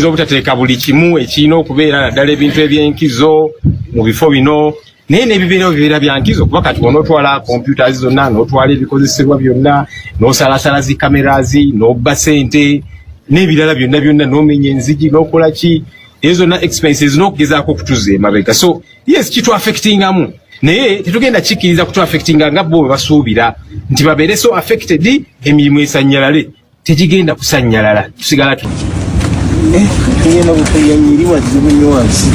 Obutateeka buli kimu ekirina okubeera naddala ebintu ebyenkizo mu bifo bino naye n'ebibeera bya nkizo kuba kati onootwala computers zonna n'otwala ebikozesebwa byonna n'osalasala zi cameras n'obba ssente n'ebirala byonna n'omenya enzigi n'okola ki ezo zonna expenses n'okugezaako okutuza emabega. So yes kitu affectingamu naye tetugenda kikkiriza kutu affectinga nga bo bwe basuubira nti babeere so affected emirimu esannyalale tegigenda kusannyalala tusigala tu ngenda kukuyanyiri wazibu nnyo wansi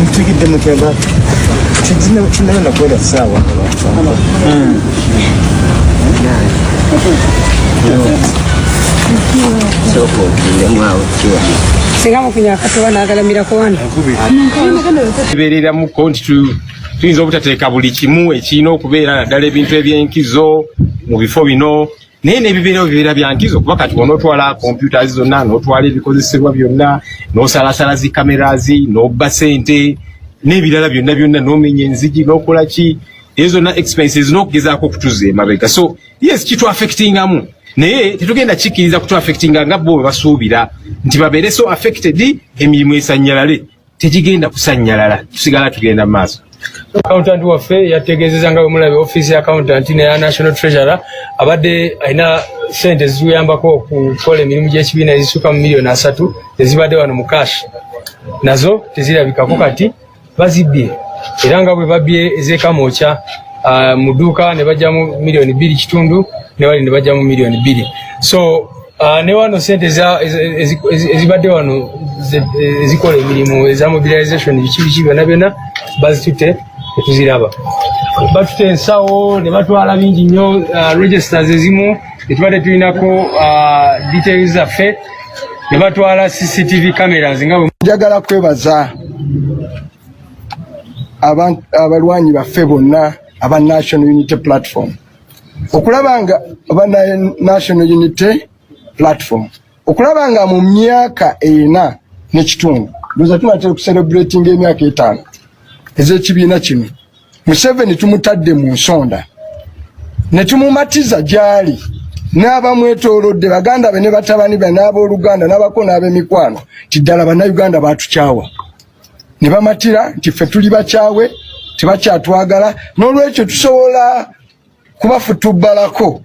mutugidde muteba kinaba nakwera ssaawa kibeereramuko nti tuyinza obutateeka buli kimu ekirina okubeera naddala ebintu ebyenkizo mu bifo bino naye n'ebibeera bya nkizo kuba kati onootwala computers zonna n'otwala ebikozesebwa byonna n'osalasala zi cameras n'obba ssente n'ebirala byonna n'omenya enzigi n'okola ki ezo zonna expenses n'okugezaako okutuza emabega. So yes kitu affectingamu naye tetugenda kikkiriza kutu affectinga nga bo bwe basuubira nti babeere so affected emirimu esannyalale tegigenda kusannyalala tusigala tugenda mu maaso. Accountant waffe yategeezezza nga bwe mulabye office ya accountant neya National Treasurer abadde alina ssente zituyambako okukola emirimu gy'ekibiina ezisukka mu miliyoni 3 ezibadde wano mu cash nazo tezirabikako kati bazibbye era nga bwe babbye ez'ekamooca mu dduuka ne bajjamu miliyoni 2.5 ne wali ne bajjamu miliyoni 2. So ne wano ssente ezibadde wano ezikola emirimu eza mobilization biki byonna bazitutte tetuziraba batutte ensawo ne batwala bingi nnyo registers ezimu tetubadde tulinako details zaffe ne batwala CCTV cameras nga njagala kwebaza abalwanyi baffe bonna aba National Unity Platform okulaba nga aba National Unity Platform okulaba nga mu myaka 4 n'ekitundu ndoza tunatera kucelebrating emyaka 5 ez'ekibiina kino Museveni tumutadde mu nsonda ne tumumatiza gyali n'abamwetoolodde baganda be ne batabani be n'abooluganda n'abako n'ab'emikwano ti ddala bannayuganda batukyawa ne bamatira nti ffe tuli bakyawe tebakyatwagala n'olwekyo tusobola kubafutubbalako.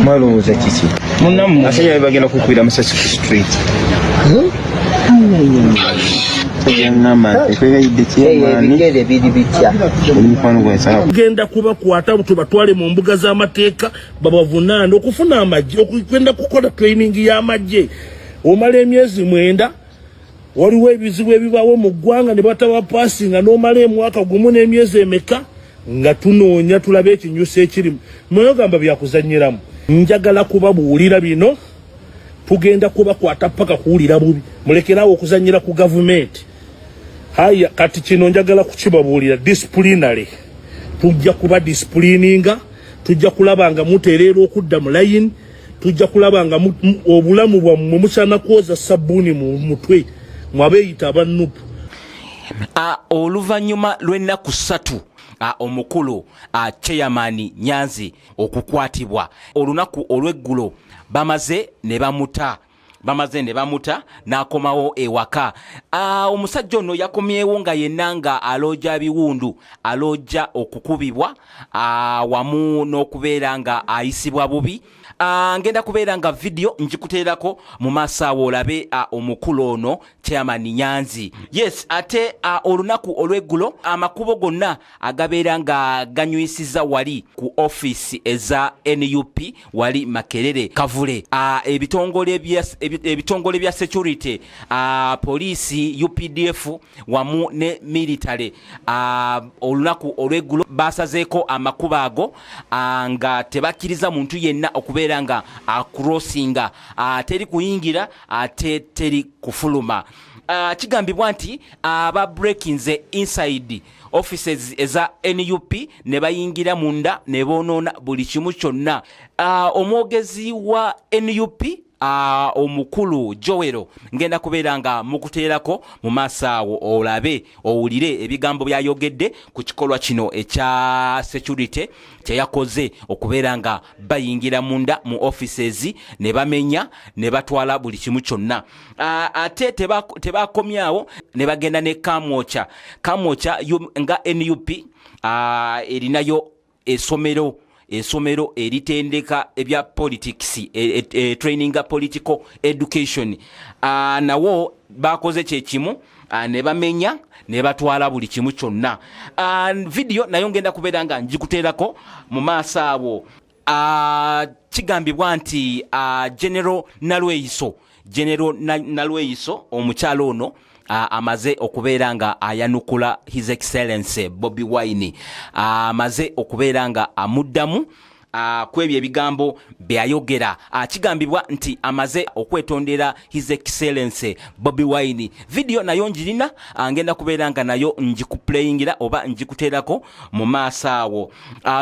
mwalowooza kiki munamu asajja bagenda kukwira Musasi Street genda kubakwata tubatwale mu mbuga z'amateeka babavunaana okufuna amagye okwenda kukola training y'amagye omala emyezi 9 waliwo ebizibu ebibaawo mu ggwanga ne bataba passinga n'omala emwaka gumu n'emyezi emeka nga tunoonya tulabe ekinyusa ekirimu mwegamba byakuzannyiramu njagala kubabuulira bino tugenda kubakwata paka kuwulira bubi mulekerawo okuzannyira ku gavumenti. Haya kati kino njagala kukibabuulira disciplinary tujja kuba disciplininga tujja kulaba nga muteerera okudda mu line tujja kulaba nga obulamu bwammwe musana kwoza sabbuuni mu mutwe mwabeeyita abannupu. Oluvannyuma lw'ennaku 3 omukulu Chairman Nyanzi okukwatibwa olunaku olw'eggulo bamaze ne bamuta n'akomawo ewaka. Omusajja ono yakomyewo nga yenna nga alojja biwundu alojja okukubibwa wamu n'okubeera nga ayisibwa bubi. Ngenda kubeera nga video njikuteerako mu maaso awo olabe omukulu ono Chairman Nyanzi. Yes ate olunaku olw'eggulo amakubo gonna agabeera nga ganywisiza wali ku office eza NUP wali Makerere Kavule ebitongole bya security police UPDF wamu ne military olunaku olw'eggulo basazeeko amakubo ago nga tebakkiriza muntu yenna okubeera nga crossinga teri kuyingira ate teri kufuluma. Kigambibwa nti aba breakinze inside offices eza NUP ne bayingira munda ne bonoona buli kimu kyonna. Omwogezi wa NUP omukulu Joero ngenda kubeera nga mukuteerako mu maaso awo olabe owulire ebigambo byayogedde ku kikolwa kino ekya security kyeyakoze okubeera nga bayingira munda mu offices ne bamenya ne batwala buli kimu kyonna. Ate tebakomyawo ne bagenda ne Kamwocha nga NUP erinayo esomero eritendeka ebya politics training political education nawo bakoze kyekimu ne bamenya ne batwala buli kimu kyonna. Video nayo ngenda kubeera nga njikuteerako mu maaso awo. Kigambibwa nti General Nalweyiso omukyalo ono amaze okubeera nga ayanukula His Excellency Bobi Wine, amaze okubeera nga amuddamu kwebyo ebigambo byayogera. Kigambibwa nti amaze okwetondera His Excellency Bobi Wine. Video nayo njirina ngenda kubeera nga nayo njikuplayingira oba njikuteerako mu maaso awo.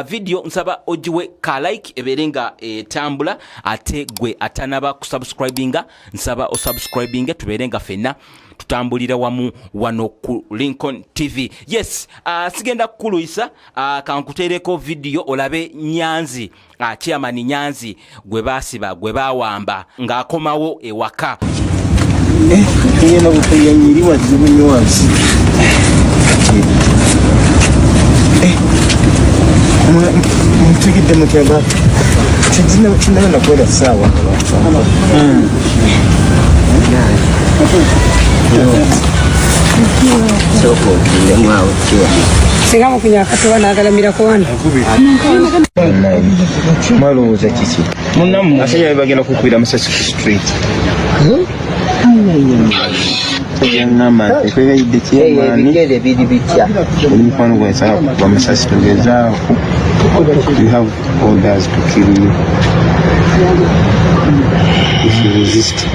Video nsaba ogiwe ka like ebeere nga etambula, ate gwe atanaba kusubscribinga nsaba osubscribinge tubeere nga fenna tutambulira wamu wano ku Lincoln TV. Yes, sigenda kukuluyisa, kankuteereko video olabe Nyanzi, Chairman Nyanzi gwe basiba gwe bawamba ng'akomawo ewaka. Ngenda kukuyanyiri wazibu nnyo wansi. Mutegedde mutaba tinaba nakwera ssaawa. Sigamo kunyakatoba nagalamira kuwana malowooza kiki munamu asajja bagenda kukwira Masasi street ngamba ekwegayidde kyemaani biri bitya omukwano gwensala kuba Masasi tugezaaku you have orders to kill you if you resist.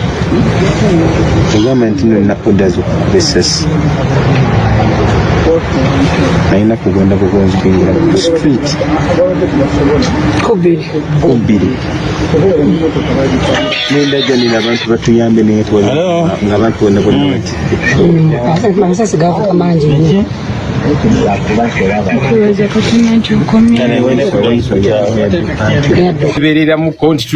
The government no orders of business. Naina kugenda kugonzipingira ku street. Kubiri. Nenda jani n'abantu batuyambe ne twala ng'abantu bonna bonna bati. Masasi gafu kamanji. Tubeerera mu konti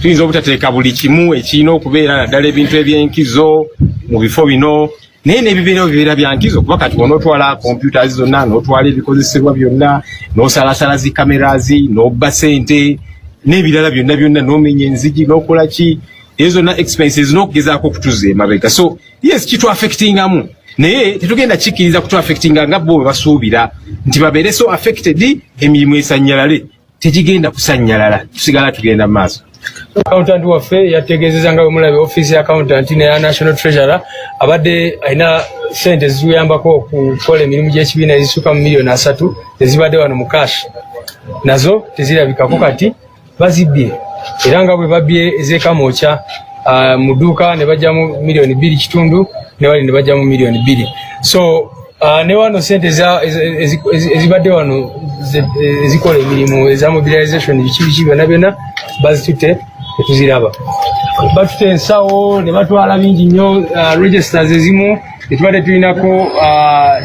tuyinza obutateeka buli kimu ekirina okubeera naddala ebintu ebyenkizo mu bifo bino naye n'ebibeera bya nkizo kuba kati onootwala kompyuta zonna n'otwala ebikozesebwa byonna n'osalasala zi kamerazi n'obba sente n'ebirala byonna n'omenya enzigi n'okola ki ezo zonna expenses n'okugezaako okutuza emabega. So yes, kitu affectingamu naye tetugenda kikkiriza kutu affectinga nga bo basuubira nti babeere so affected emirimu esanyalale tegigenda kusanyalala tusigala tugenda mu maaso. Accountant waffe yategeezezza nga bwe mulabe office ya accountant ne National Treasurer abadde alina sente ziyambako okukola emirimu gy'ekibiina ezisuka mu miliyoni 3 ezibadde wano mu cash nazo tezirabikako kati bazibbye era nga bwe babbye ez'Kamwocha mu dduuka ne bajjamu miliyoni 2.5 ne wali ne bajjamu miliyoni 2. So ne wano sente ezibadde wano ezikola emirimu eza mobilization biki byonna bazitutte tetuziraba. Batute ensawo ne batwala bingi nnyo registers ezimu netubadde tulinako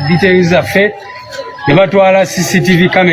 details zaffe ne batwala CCTV camera